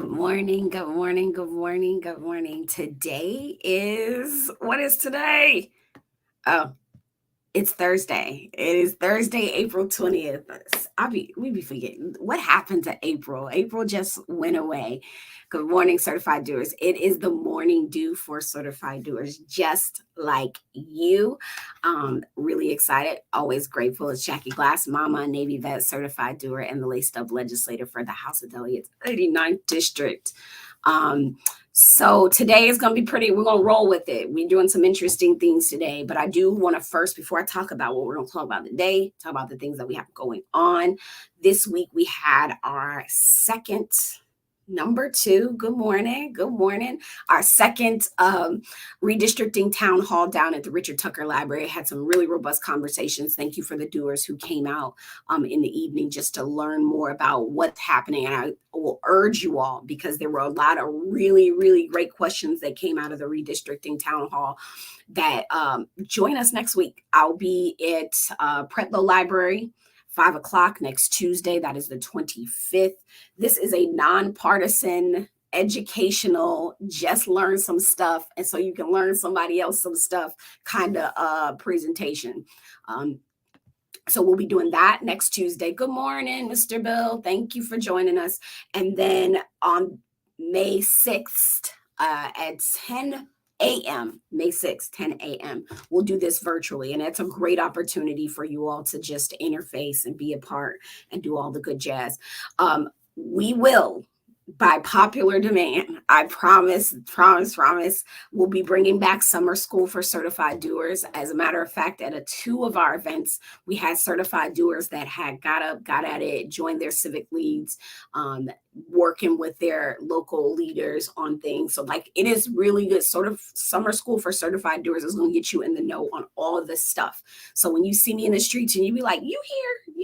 Good morning, good morning, good morning, good morning. Today is, what is today? Oh, it's Thursday. It is Thursday, April 20th. We be forgetting what happened to April. April just went away. Good morning, certified doers. It is the morning due for certified doers, just like you. Really excited, always grateful. It's Jackie Glass, Mama, Navy vet, certified doer, and the laced up legislator for the House of Delegates, 89th District. So today is going to be we're going to roll with it. We're doing some interesting things today, but I do want to first, before I talk about what we're going to talk about today, talk about the things that we have going on. This week we had our second number two. Good morning. Good morning. Our second redistricting town hall down at the Richard Tucker Library. Had some really robust conversations. Thank you for the doers who came out in the evening just to learn more about what's happening. And I will urge you all, because there were a lot of really, really great questions that came out of the redistricting town hall, that join us next week. I'll be at Pretlow Library, 5 o'clock next Tuesday. That is the 25th. This is a nonpartisan, educational, just learn some stuff, and so you can learn somebody else some stuff kind of presentation. So we'll be doing that next Tuesday. Good morning, Mr. Bill. Thank you for joining us. And then on May 6th at 10 a.m., May 6th, 10 a.m., we'll do this virtually. And it's a great opportunity for you all to just interface and be a part and do all the good jazz. We will, by popular demand, I promise, we'll be bringing back summer school for certified doers. As a matter of fact, at two of our events, we had certified doers that had got at it, joined their civic leads, working with their local leaders on things. So like, it is really good. Sort of summer school for certified doers is going to get you in the know on all of this stuff. So when you see me in the streets and you be like, you here,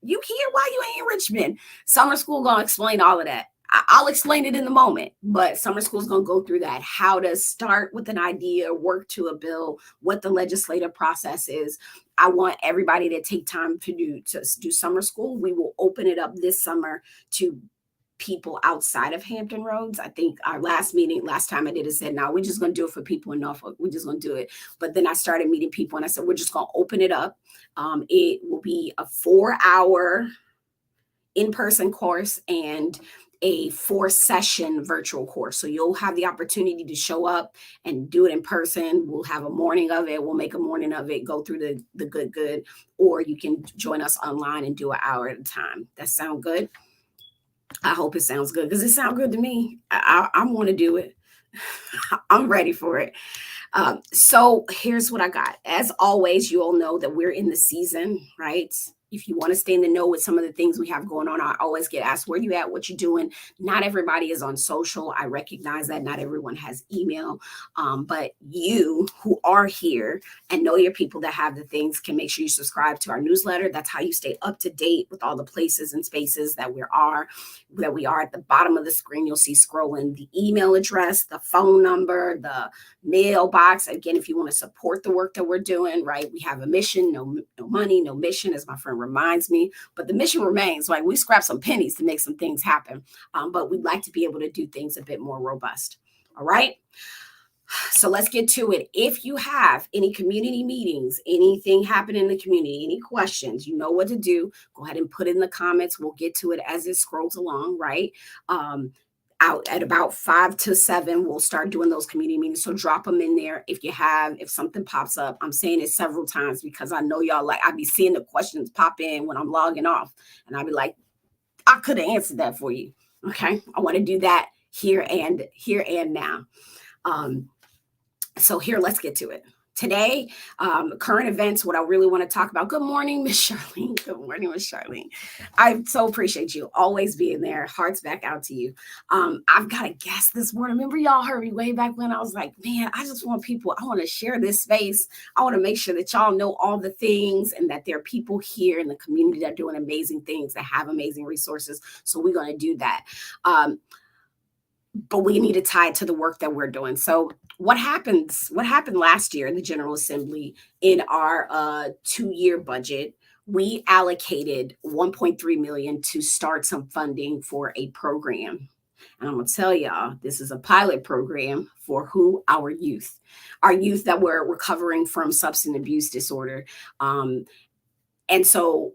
you here, why you ain't in Richmond? Summer school gonna explain all of that. I'll explain it in the moment, but summer school is going to go through that. How to start with an idea, work to a bill, what the legislative process is. I want everybody to take time to do summer school. We will open it up this summer to people outside of Hampton Roads. I think our last time I did it, said, no, we're just going to do it for people in Norfolk. We're just going to do it. But then I started meeting people and I said, we're just going to open it up. It will be a 4-hour in-person course and a 4-session virtual course. So you'll have the opportunity to show up and do it in person. We'll have a morning of it. We'll make a morning of it, go through the good, or you can join us online and do an hour at a time. That sound good? I hope it sounds good, because it sounds good to me. I want to do it. I'm ready for it. So here's what I got. As always, you all know that we're in the season, right? If you want to stay in the know with some of the things we have going on, I always get asked, where you at, what you doing? Not everybody is on social. I recognize that not everyone has email, but you who are here and know your people that have the things can make sure you subscribe to our newsletter. That's how you stay up to date with all the places and spaces that we are at the bottom of the screen. You'll see scrolling the email address, the phone number, the mailbox. Again, if you want to support the work that we're doing, right? We have a mission, no money, no mission, as my friend reminds me, but the mission remains. Like, we scrap some pennies to make some things happen, but we'd like to be able to do things a bit more robust. All right. So let's get to it. If you have any community meetings, anything happen in the community, any questions, you know what to do. Go ahead and put it in the comments. We'll get to it as it scrolls along, right? Out at about 5 to 7, we'll start doing those community meetings. So drop them in there if something pops up. I'm saying it several times because I know y'all, like, I be seeing the questions pop in when I'm logging off, and I be like, I could have answered that for you. Okay, I want to do that here and now. So here, let's get to it. Today, current events, what I really want to talk about. Good morning, Miss Charlene. Good morning, Miss Charlene. I so appreciate you always being there. Hearts back out to you. I've got a guest this morning. Remember, y'all heard me way back when I was like, man, I want to share this space. I want to make sure that y'all know all the things and that there are people here in the community that are doing amazing things, that have amazing resources. So we're going to do that. But we need to tie it to the work that we're doing. So what happened last year in the General Assembly in our 2-year budget? We allocated $1.3 million to start some funding for a program And I'm going to tell y'all, this is a pilot program for who? Our youth that were recovering from substance abuse disorder. And so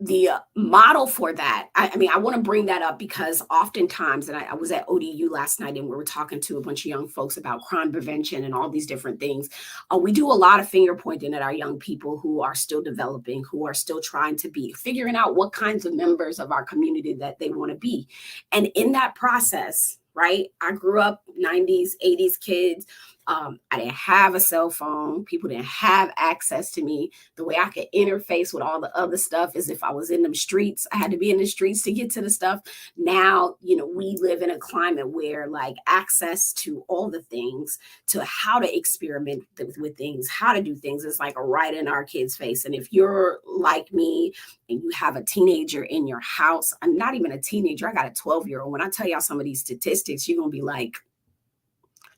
the model for that, I mean, I want to bring that up because oftentimes, and I was at ODU last night and we were talking to a bunch of young folks about crime prevention and all these different things. We do a lot of finger pointing at our young people who are still developing, who are still trying to be, figuring out what kinds of members of our community that they want to be. And in that process, right, I grew up 90s, 80s kids. I didn't have a cell phone. People didn't have access to me. The way I could interface with all the other stuff is if I was in them streets. I had to be in the streets to get to the stuff. Now, we live in a climate where like access to all the things, to how to experiment with things, how to do things is like right in our kids' face. And if you're like me and you have a teenager in your house, I'm not even a teenager. I got a 12-year-old. When I tell y'all some of these statistics, you're going to be like,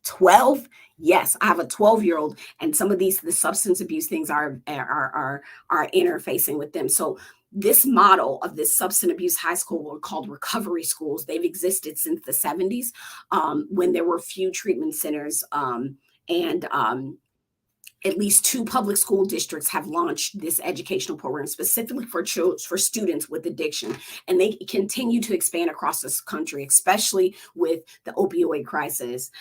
12? Yes, I have a 12-year-old, and some of the substance abuse things are interfacing with them. So this model of this substance abuse high school were called recovery schools. They've existed since the 70s, when there were few treatment centers, and at least 2 public school districts have launched this educational program specifically for students with addiction. And they continue to expand across this country, especially with the opioid crisis.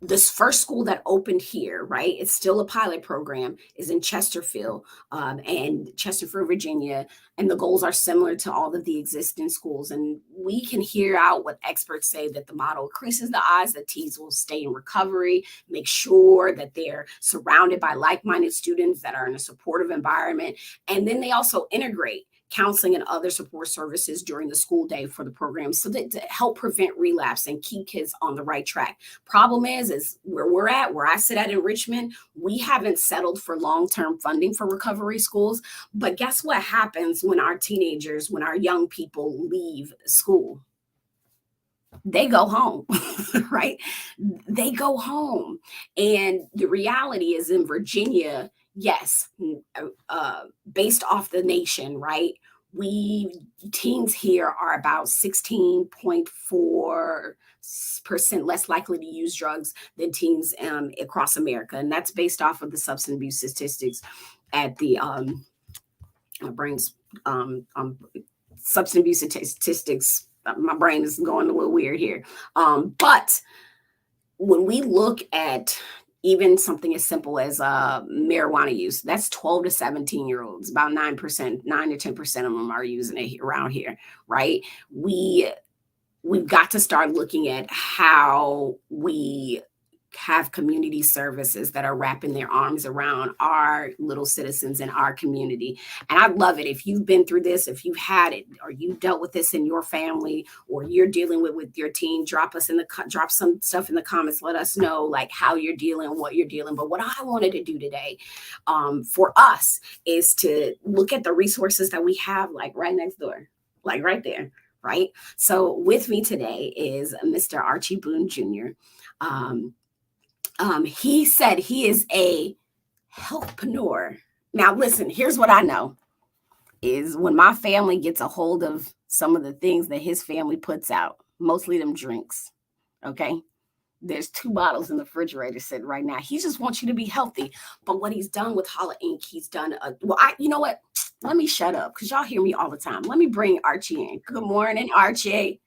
This first school that opened here, right? It's still a pilot program, is in Chesterfield, Virginia. And the goals are similar to all of the existing schools. And we can hear out what experts say, that the model increases the odds that teens will stay in recovery, make sure that they're surrounded by like-minded students that are in a supportive environment. And then they also integrate counseling and other support services during the school day for the program, so that to help prevent relapse and keep kids on the right track. Problem is where I sit at in Richmond, we haven't settled for long-term funding for recovery schools. But guess what happens when our teenagers, when our young people leave school? They go home, right? They go home. And the reality is, in Virginia, yes, based off the nation, right? Teens here are about 16.4% less likely to use drugs than teens across America. And that's based off of the substance abuse statistics at the my brain's substance abuse statistics. My brain is going a little weird here. But when we look at even something as simple as marijuana use, that's 12 to 17-year-olds, about 9%, 9 to 10% of them are using it around here, right? We've got to start looking at how we have community services that are wrapping their arms around our little citizens in our community. And I love it. If you've been through this, if you've had it, or you dealt with this in your family, or you're dealing with your teen, drop some stuff in the comments. Let us know like how you're dealing, what you're dealing. But what I wanted to do today for us is to look at the resources that we have, like right next door, like right there. Right. So with me today is Mr. Archie Boone Jr. He said he is a healthpreneur. Now, listen, here's what I know is when my family gets a hold of some of the things that his family puts out, mostly them drinks, okay? There's 2 bottles in the refrigerator sitting right now. He just wants you to be healthy. But what he's done with Holla Inc., he's done, you know what? Let me shut up because y'all hear me all the time. Let me bring Archie in. Good morning, Archie.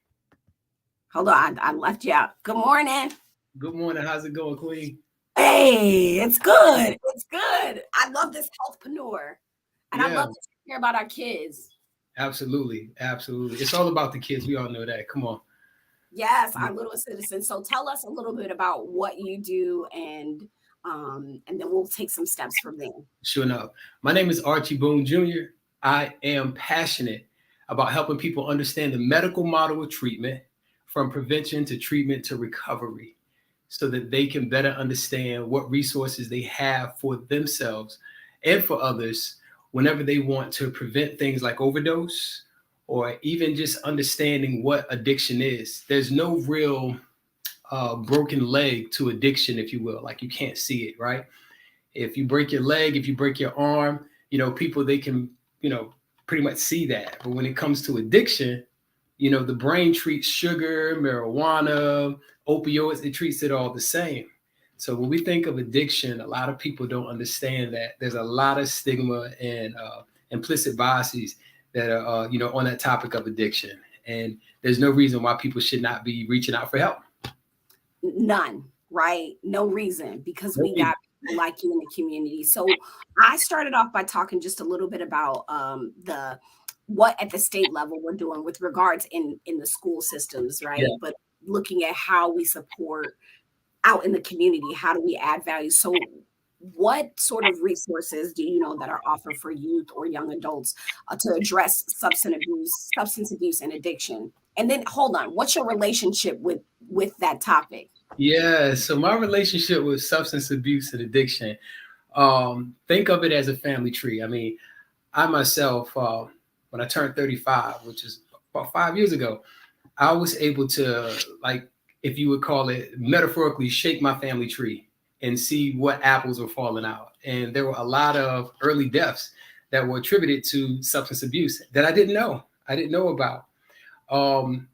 Hold on, I left you out. Good morning. Good morning. How's it going, Queen? Hey, it's good. It's good. I love this healthpreneur. And I love to hear about our kids. Absolutely. Absolutely. It's all about the kids. We all know that. Come on. Yes, our little citizens. So tell us a little bit about what you do, and then we'll take some steps from there. Sure enough. My name is Archie Boone Jr. I am passionate about helping people understand the medical model of treatment, from prevention to treatment to recovery, so that they can better understand what resources they have for themselves and for others whenever they want to prevent things like overdose, or even just understanding what addiction is. There's no real broken leg to addiction, if you will. Like, you can't see it, right? If you break your leg, if you break your arm, people, they can, pretty much see that. But when it comes to addiction, The brain treats sugar, marijuana, opioids, it treats it all the same. So when we think of addiction, a lot of people don't understand that there's a lot of stigma and implicit biases that are, on that topic of addiction. And there's no reason why people should not be reaching out for help. None, right? No reason, because No we reason. got people like you in the community. So I started off by talking just a little bit about the what at the state level we're doing with regards in the school systems, right? Yeah. But looking at how we support out in the community, how do we add value? So what sort of resources do you know that are offered for youth or young adults to address substance abuse and addiction? And then hold on, what's your relationship with that topic? Yeah. So my relationship with substance abuse and addiction, think of it as a family tree. I mean, I myself, when I turned 35, which is about 5 years ago, I was able to, like, if you would call it metaphorically, shake my family tree and see what apples were falling out. And there were a lot of early deaths that were attributed to substance abuse that I didn't know. I didn't know about.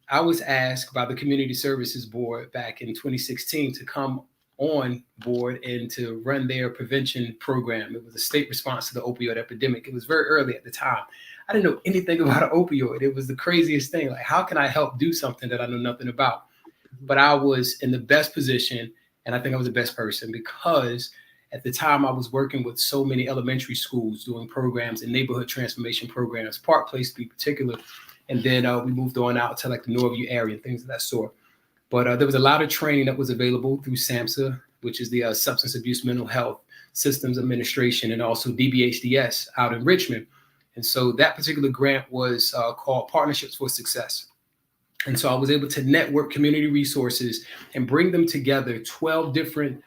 I was asked by the Community Services Board back in 2016 to come on board and to run their prevention program. It was a state response to the opioid epidemic. It was very early at the time. I didn't know anything about an opioid. It was the craziest thing. Like, how can I help do something that I know nothing about? But I was in the best position, and I think I was the best person because at the time I was working with so many elementary schools doing programs and neighborhood transformation programs, Park Place to be particular. And then we moved on out to like the Norview area and things of that sort. But there was a lot of training that was available through SAMHSA, which is the Substance Abuse Mental Health Systems Administration, and also DBHDS out in Richmond. And so that particular grant was called Partnerships for Success. And so I was able to network community resources and bring them together, 12 different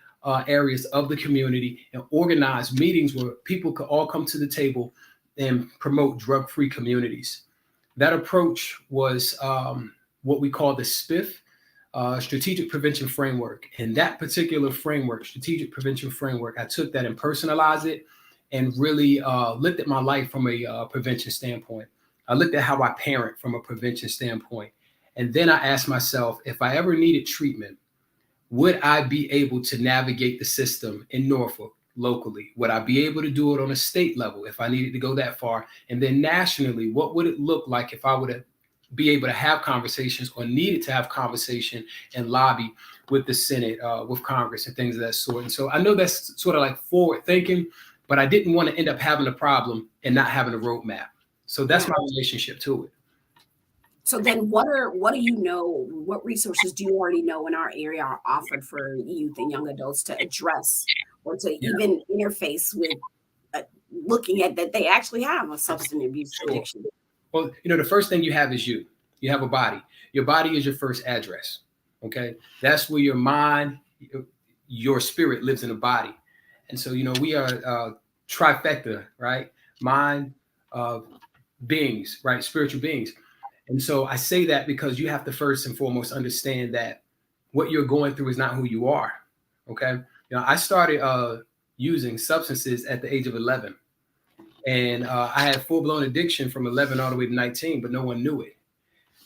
areas of the community, and organize meetings where people could all come to the table and promote drug-free communities. That approach was what we call the SPIF, Strategic Prevention Framework. And that particular framework, Strategic Prevention Framework, I took that and personalized it and really looked at my life from a prevention standpoint. I looked at how I parent from a prevention standpoint. And then I asked myself, if I ever needed treatment, would I be able to navigate the system in Norfolk locally? Would I be able to do it on a state level if I needed to go that far? And then nationally, what would it look like if I would be able to have conversations or needed to have conversation and lobby with the Senate, with Congress and things of that sort? And so I know that's sort of like forward thinking, but I didn't want to end up having a problem and not having a roadmap. So that's my relationship to it. So then what resources do you already know in our area are offered for youth and young adults to address or to even interface with looking at that they actually have a substance abuse addiction? Well, the first thing you have is you. You have a body. Your body is your first address. Okay. That's where your mind, your spirit lives in a body. And so, we are trifecta, right? Mind, beings, right? Spiritual beings. And so I say that because you have to first and foremost understand that what you're going through is not who you are. Okay. I started using substances at the age of 11. And I had full-blown addiction from 11 all the way to 19, but no one knew it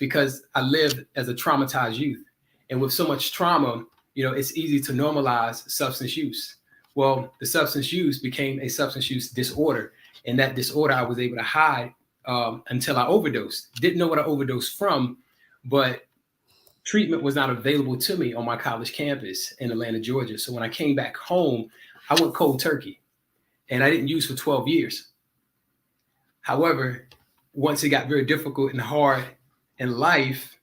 because I lived as a traumatized youth. And with so much trauma, it's easy to normalize substance use. Well, the substance use became a substance use disorder. And that disorder I was able to hide until I overdosed. Didn't know what I overdosed from, but treatment was not available to me on my college campus in Atlanta, Georgia. So when I came back home, I went cold turkey and I didn't use for 12 years. However, once it got very difficult and hard in life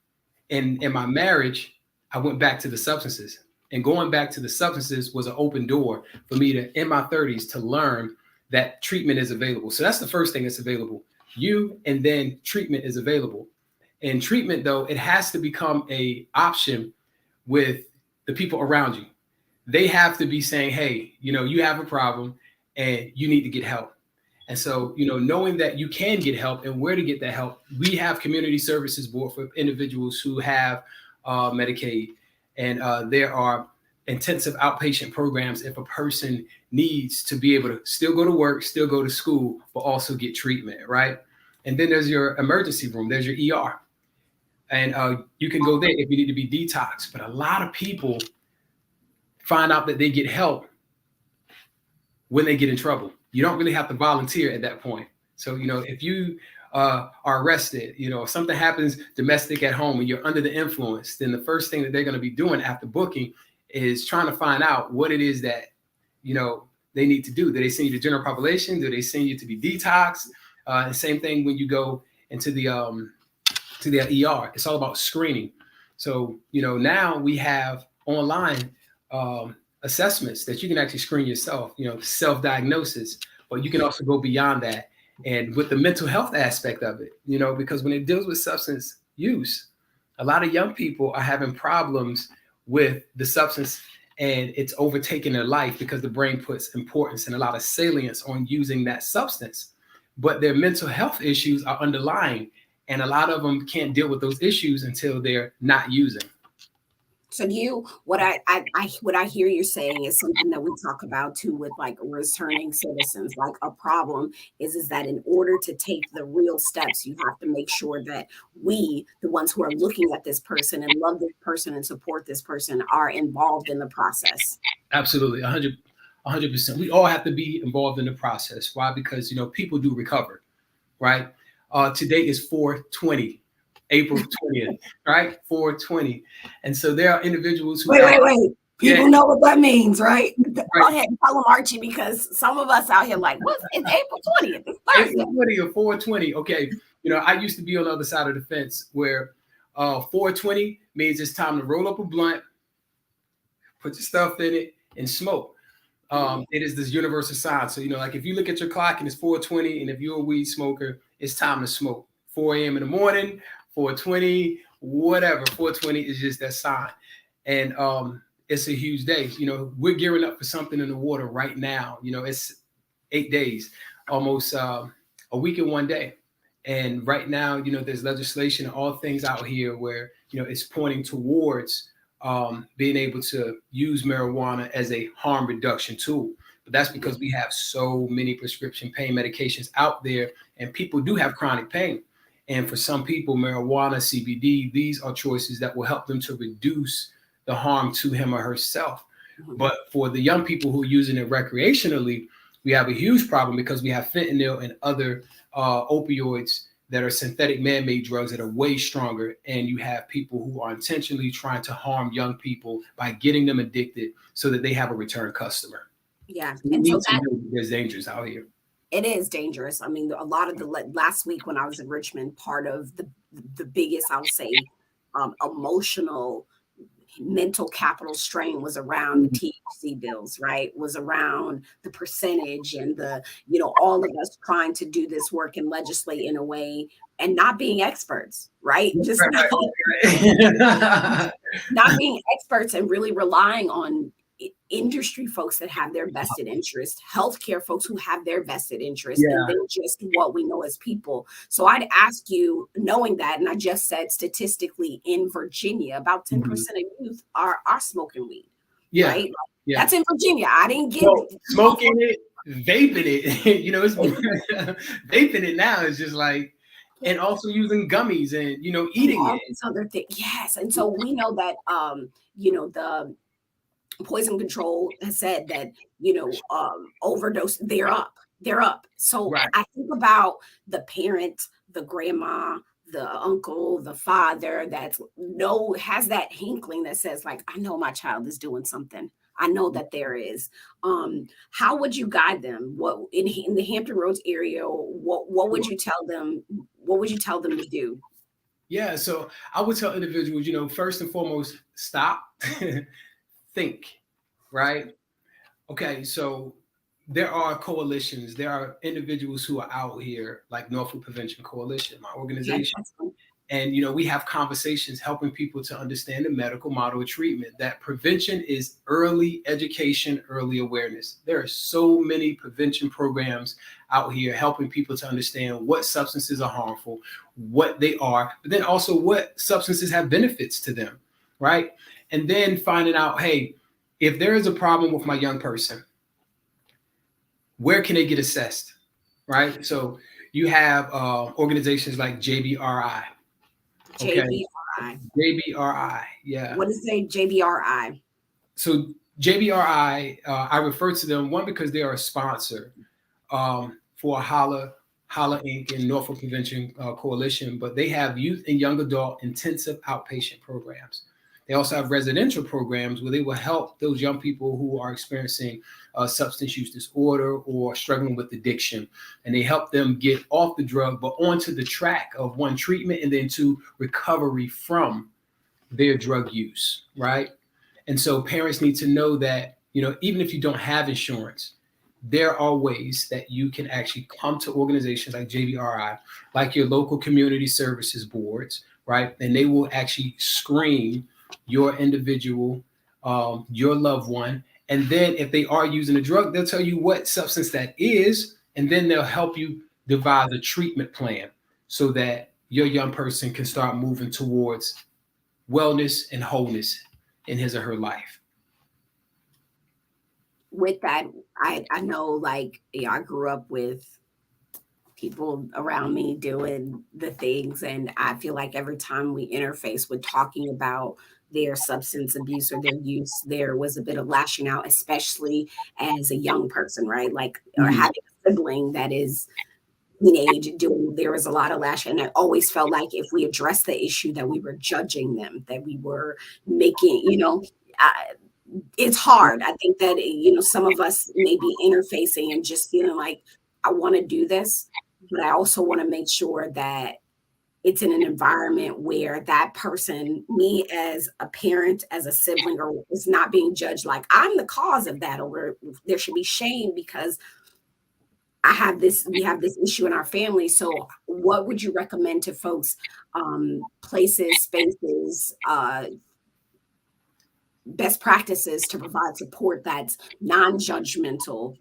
and in my marriage, I went back to the substances. And going back to the substances was an open door for me to, in my 30s, to learn that treatment is available. So that's the first thing that's available. You, and then treatment is available. And treatment, though, it has to become an option with the people around you. They have to be saying, hey, you have a problem and you need to get help. And so, knowing that you can get help and where to get that help, we have Community Services Board for individuals who have Medicaid. And there are intensive outpatient programs if a person needs to be able to still go to work, still go to school, but also get treatment, right? And then there's your emergency room, there's your ER. And you can go there if you need to be detoxed. But a lot of people find out that they get help when they get in trouble. You don't really have to volunteer at that point. So, if you are arrested, if something happens domestic at home and you're under the influence, then the first thing that they're going to be doing after booking is trying to find out what it is that, they need to do. Do they send you to general population? Do they send you to be detoxed? And same thing when you go into the ER. It's all about screening. So, now we have online assessments that you can actually screen yourself, self-diagnosis, but you can also go beyond that. And with the mental health aspect of it, because when it deals with substance use, a lot of young people are having problems with the substance, and it's overtaking their life because the brain puts importance and a lot of salience on using that substance. But their mental health issues are underlying, and a lot of them can't deal with those issues until they're not using. So what I hear you saying is something that we talk about too with like returning citizens. Like a problem is that in order to take the real steps, you have to make sure that we, the ones who are looking at this person and love this person and support this person, are involved in the process. Absolutely, 100%. We all have to be involved in the process. Why? Because people do recover, right? Today is 4/20. April 20th, right? 4/20. And so there are individuals who wait. People know what that means, right? Go ahead and tell them, Archie, because some of us out here like, what? It's April 20th. It's Thursday. April 20 or 4/20. Okay. I used to be on the other side of the fence where 4/20 means it's time to roll up a blunt, put your stuff in it, and smoke. It is this universal sign. So, like if you look at your clock and it's 4/20, and if you're a weed smoker, it's time to smoke. 4 a.m. in the morning, 4/20, whatever. 4/20 is just that sign. And it's a huge day. We're gearing up for something in the water right now. It's 8 days, almost a week and 1 day. And right now, there's legislation and all things out here where, it's pointing towards being able to use marijuana as a harm reduction tool. But that's because we have so many prescription pain medications out there, and people do have chronic pain. And for some people, marijuana, CBD, these are choices that will help them to reduce the harm to him or herself. Mm-hmm. But for the young people who are using it recreationally, we have a huge problem because we have fentanyl and other opioids that are synthetic man-made drugs that are way stronger. And you have people who are intentionally trying to harm young people by getting them addicted so that they have a return customer. Yeah. And so there's dangers out here. It is dangerous. I mean, a lot of the last week when I was in Richmond, part of the biggest, I would say, emotional, mental capital strain was around the THC bills, right? Was around the percentage and all of us trying to do this work and legislate in a way and not being experts, right? Just not being experts and really relying on industry folks that have their vested interest, healthcare folks who have their vested interest, and then just what we know as people. So I'd ask you, knowing that, and I just said statistically in Virginia, about 10% of youth are smoking weed. Yeah. Right? Yeah. That's in Virginia. I didn't get smoking it, vaping it, it's vaping it now is just like, and also using gummies and, eating all it. These other things. Yes. And so we know that, the Poison Control has said that, overdose, they're up. So I think about the parent, the grandma, the uncle, the father has that hankling that says like, I know my child is doing something. I know that there is. How would you guide them? What in the Hampton Roads area, what would you tell them? What would you tell them to do? Yeah, so I would tell individuals, first and foremost, stop. Think, right? Okay, so there are coalitions, there are individuals who are out here like Norfolk Prevention Coalition, my organization. And, we have conversations helping people to understand the medical model of treatment, that prevention is early education, early awareness. There are so many prevention programs out here helping people to understand what substances are harmful, what they are, but then also what substances have benefits to them, right? And then finding out, hey, if there is a problem with my young person, where can they get assessed, right? So you have organizations like JBRI. JBRI. JBRI, yeah. What is a JBRI? So JBRI, I refer to them, one, because they are a sponsor for Holla Inc. and Norfolk Prevention Coalition, but they have youth and young adult intensive outpatient programs. They also have residential programs where they will help those young people who are experiencing substance use disorder or struggling with addiction. And they help them get off the drug, but onto the track of, one, treatment, and then two, recovery from their drug use, right? And so parents need to know that, even if you don't have insurance, there are ways that you can actually come to organizations like JVRI, like your local community services boards, right? And they will actually screen your individual, your loved one. And then if they are using a drug, they'll tell you what substance that is, and then they'll help you devise a treatment plan so that your young person can start moving towards wellness and wholeness in his or her life. With that, I know, like, I grew up with people around me doing the things, and I feel like every time we interface with talking about their substance abuse or their use, there was a bit of lashing out, especially as a young person, right? Like, or having a sibling that is teenage doing, there was a lot of lashing. And I always felt like if we addressed the issue, that we were judging them, that we were making, it's hard. I think that, some of us may be interfacing and just feeling like, I want to do this, but I also want to make sure that it's in an environment where that person, me as a parent, as a sibling, or is not being judged like I'm the cause of that, or there should be shame because we have this issue in our family. So what would you recommend to folks, places, spaces, best practices to provide support that's non-judgmental,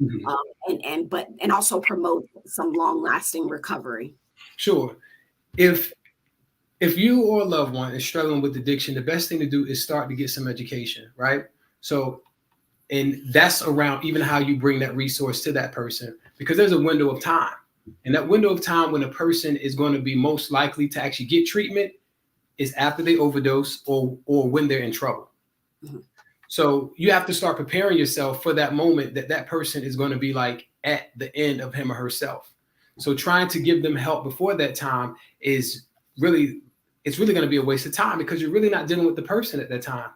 and also promote some long-lasting recovery? Sure. If you or a loved one is struggling with addiction, the best thing to do is start to get some education, right? So, and that's around even how you bring that resource to that person, because there's a window of time. And that window of time when a person is going to be most likely to actually get treatment is after they overdose or when they're in trouble. Mm-hmm. So you have to start preparing yourself for that moment that person is going to be like at the end of him or herself. So trying to give them help before that time is really going to be a waste of time, because you're really not dealing with the person at that time.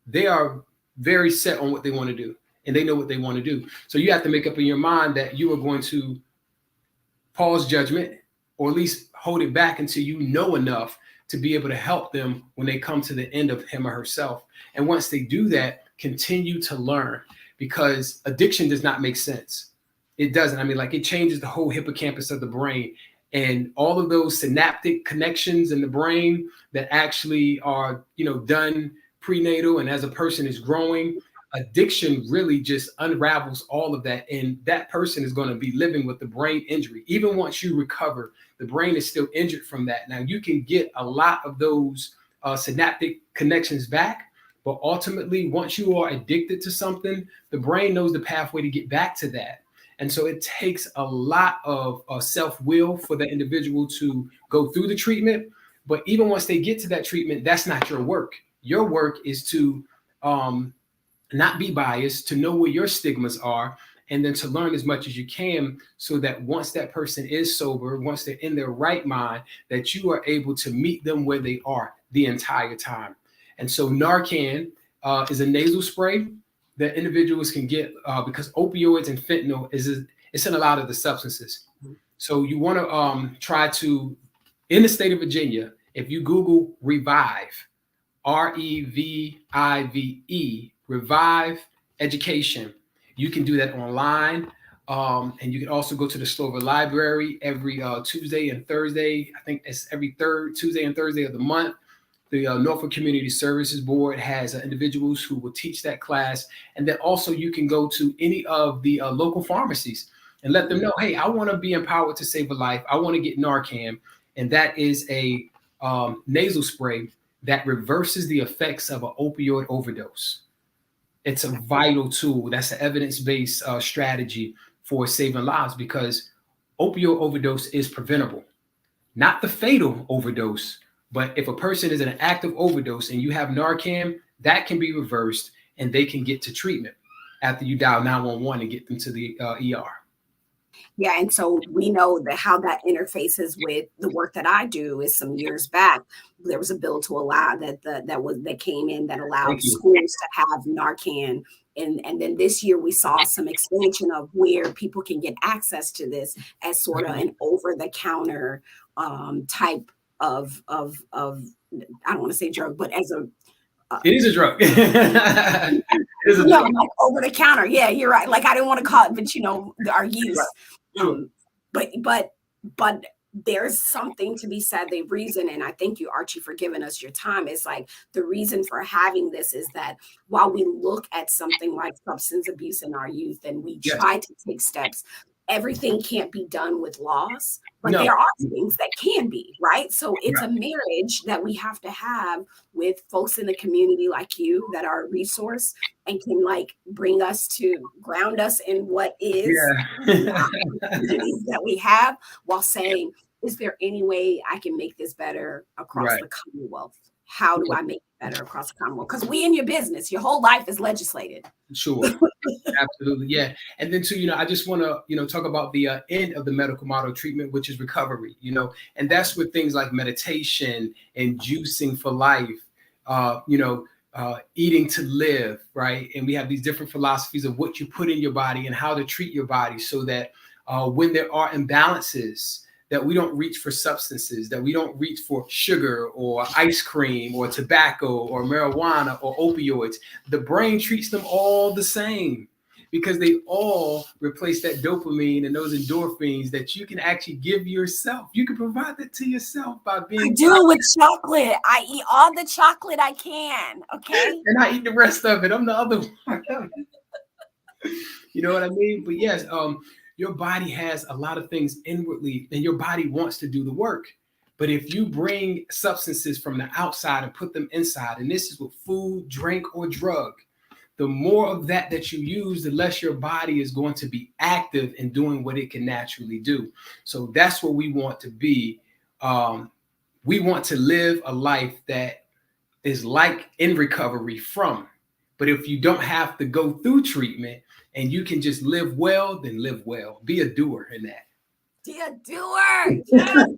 They are very set on what they want to do, and they know what they want to do. So you have to make up in your mind that you are going to pause judgment, or at least hold it back until you know enough to be able to help them when they come to the end of him or herself. And once they do that, continue to learn, because addiction does not make sense. It doesn't. I mean, like, it changes the whole hippocampus of the brain, and all of those synaptic connections in the brain that actually are, done prenatal and as a person is growing. Addiction really just unravels all of that, and that person is going to be living with the brain injury. Even once you recover, the brain is still injured from that. Now, you can get a lot of those synaptic connections back, but ultimately, once you are addicted to something, the brain knows the pathway to get back to that. And so it takes a lot of self-will for the individual to go through the treatment. But even once they get to that treatment, that's not your work. Your work is to not be biased, to know where your stigmas are, and then to learn as much as you can, so that once that person is sober, once they're in their right mind, that you are able to meet them where they are the entire time. And so Narcan is a nasal spray that individuals can get because opioids and fentanyl it's in a lot of the substances. So you want to try to, in the state of Virginia, if you Google Revive, REVIVE, Revive Education, you can do that online. And you can also go to the Slover Library every Tuesday and Thursday. I think it's every third Tuesday and Thursday of the month. The Norfolk Community Services Board has individuals who will teach that class. And then also you can go to any of the local pharmacies and let them know, hey, I want to be empowered to save a life. I want to get Narcan. And that is a nasal spray that reverses the effects of an opioid overdose. It's a vital tool. That's an evidence-based strategy for saving lives, because opioid overdose is preventable. Not the fatal overdose, But if a person is in an active overdose and you have Narcan, that can be reversed and they can get to treatment after you dial 911 and get them to the ER. Yeah, and so we know that how that interfaces with the work that I do is some years back there was a bill to allow that came in that allowed Thank you. schools to have Narcan. And then this year we saw some expansion of where people can get access to this as sort of an over-the-counter type of I don't want to say drug, but as a it is a drug. It is a drug. Like over the counter. Yeah, you're right. Like I didn't want to call it, but our use. Sure. But there's something to be said. The reason, and I thank you, Archie, for giving us your time, is like the reason for having this is that while we look at something like substance abuse in our youth and we try to take steps, everything can't be done with laws, but there are things that can be, right? So it's a marriage that we have to have with folks in the community like you that are a resource and can like bring us to ground us in what is that we have while saying, is there any way I can make this better across the Commonwealth? How do I make it better across the Commonwealth? Because we in your business, your whole life is legislated. Sure. Absolutely. Yeah. And then too, I just want to, talk about the end of the medical model treatment, which is recovery, and that's with things like meditation and juicing for life, eating to live, right? And we have these different philosophies of what you put in your body and how to treat your body so that when there are imbalances, that we don't reach for substances, that we don't reach for sugar or ice cream or tobacco or marijuana or opioids. The brain treats them all the same because they all replace that dopamine and those endorphins that you can actually give yourself. You can provide that to yourself by being. I do it with chocolate. I eat all the chocolate I can, okay? And I eat the rest of it. I'm the other one. You know what I mean? But yes, your body has a lot of things inwardly and your body wants to do the work. But if you bring substances from the outside and put them inside, and this is with food, drink, or drug, the more of that you use, the less your body is going to be active in doing what it can naturally do. So that's what we want to be. We want to live a life that is like in recovery from. But if you don't have to go through treatment, and you can just live well, then live well. Be a doer in that. Be a doer. Yes.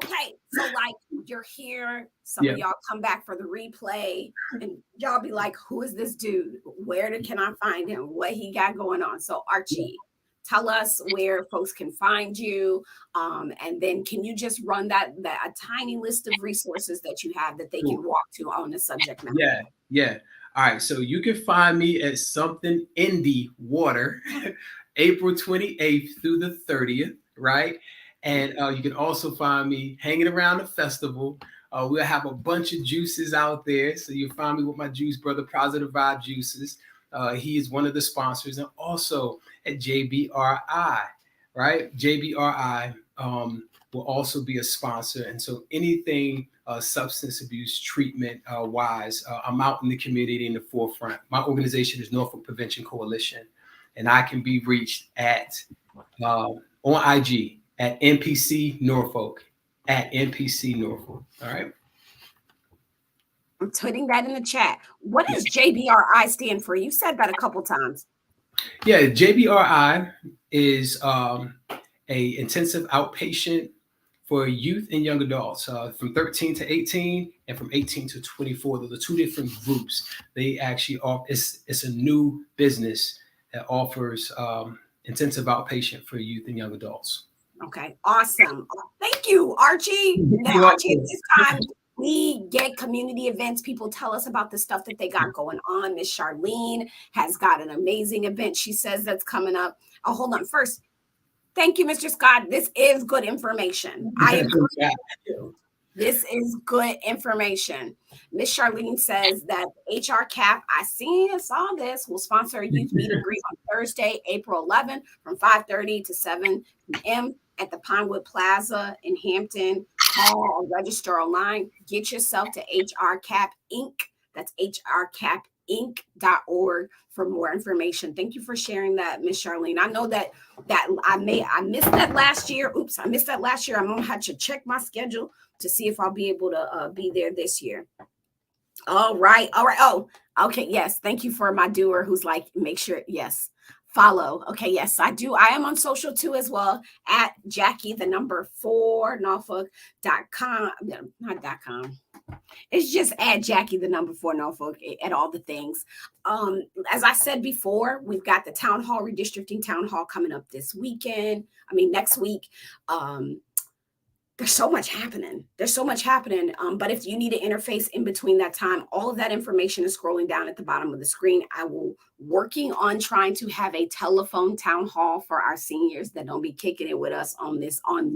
Okay. So like you're here. Some of y'all come back for the replay and y'all be like, who is this dude? Where can I find him? What he got going on? So Archie, tell us where folks can find you. And then can you just run that a tiny list of resources that you have that they can walk to on the subject matter? Yeah. All right, so you can find me at Something in the Water, April 28th through the 30th, right? And you can also find me hanging around the festival. We'll have a bunch of juices out there. So you'll find me with my juice brother, Positive Vibe Juices. He is one of the sponsors. And also at JBRI, right? JBRI will also be a sponsor. And so anything substance abuse treatment wise, I'm out in the community in the forefront. My organization is Norfolk Prevention Coalition, and I can be reached at on IG at NPC Norfolk, at NPC Norfolk. All right. I'm putting that in the chat. What does JBRI stand for? You said that a couple times. Yeah, JBRI is a intensive outpatient for youth and young adults from 13 to 18 and from 18 to 24. Those are two different groups. They actually are, it's a new business that offers intensive outpatient for youth and young adults. Okay, awesome. Thank you, Archie. Now, Archie, at this time, we get community events. People tell us about the stuff that they got going on. Miss Charlene has got an amazing event, she says, that's coming up. Oh, hold on. First, thank you, Mr. Scott. This is good information. I agree with you. This is good information. Miss Charlene says that HR CAP, saw this, will sponsor a youth meet and greet on Thursday, April 11th from 5:30 to 7 p.m. at the Pinewood Plaza in Hampton. Call or register online. Get yourself to HR CAP Inc. That's HR CAP inc.org for more information. Thank you for sharing that, Miss Charlene. I know that I missed that last year. Oops, I missed that last year. I'm gonna have to check my schedule to see if I'll be able to be there this year. All right. Oh, okay. Yes. Thank you for my doer who's like, make sure, yes, follow. Okay. Yes, I do. I am on social too as well at Jackie, the number 4 Norfolk.com. No, not .com. It's just at Jackie, the number 4 Norfolk at all the things. As I said before, we've got the town hall redistricting town hall coming up this weekend. Next week. There's so much happening. But if you need an interface in between that time, all of that information is scrolling down at the bottom of the screen. I will working on trying to have a telephone town hall for our seniors that don't be kicking it with us on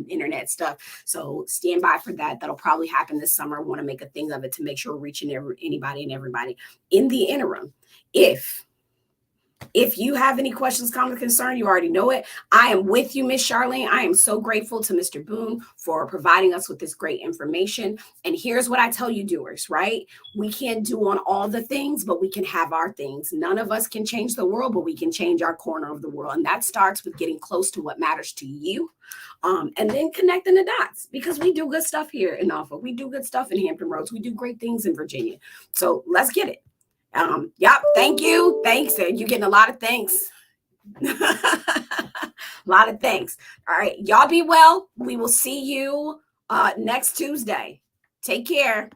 internet stuff. So stand by for that. That'll probably happen this summer. I want to make a thing of it to make sure we're reaching anybody and everybody. In the interim, if you have any questions, comments, concern, you already know it. I am with you, Miss Charlene. I am so grateful to Mr. Boone for providing us with this great information. And here's what I tell you, doers, right? We can't do on all the things, but we can have our things. None of us can change the world, but we can change our corner of the world. And that starts with getting close to what matters to you. And then connecting the dots, because we do good stuff here in Norfolk. We do good stuff in Hampton Roads. We do great things in Virginia. So let's get it. Yep. Thank you. Thanks. You're getting a lot of thanks. A lot of thanks. All right. Y'all be well. We will see you next Tuesday. Take care.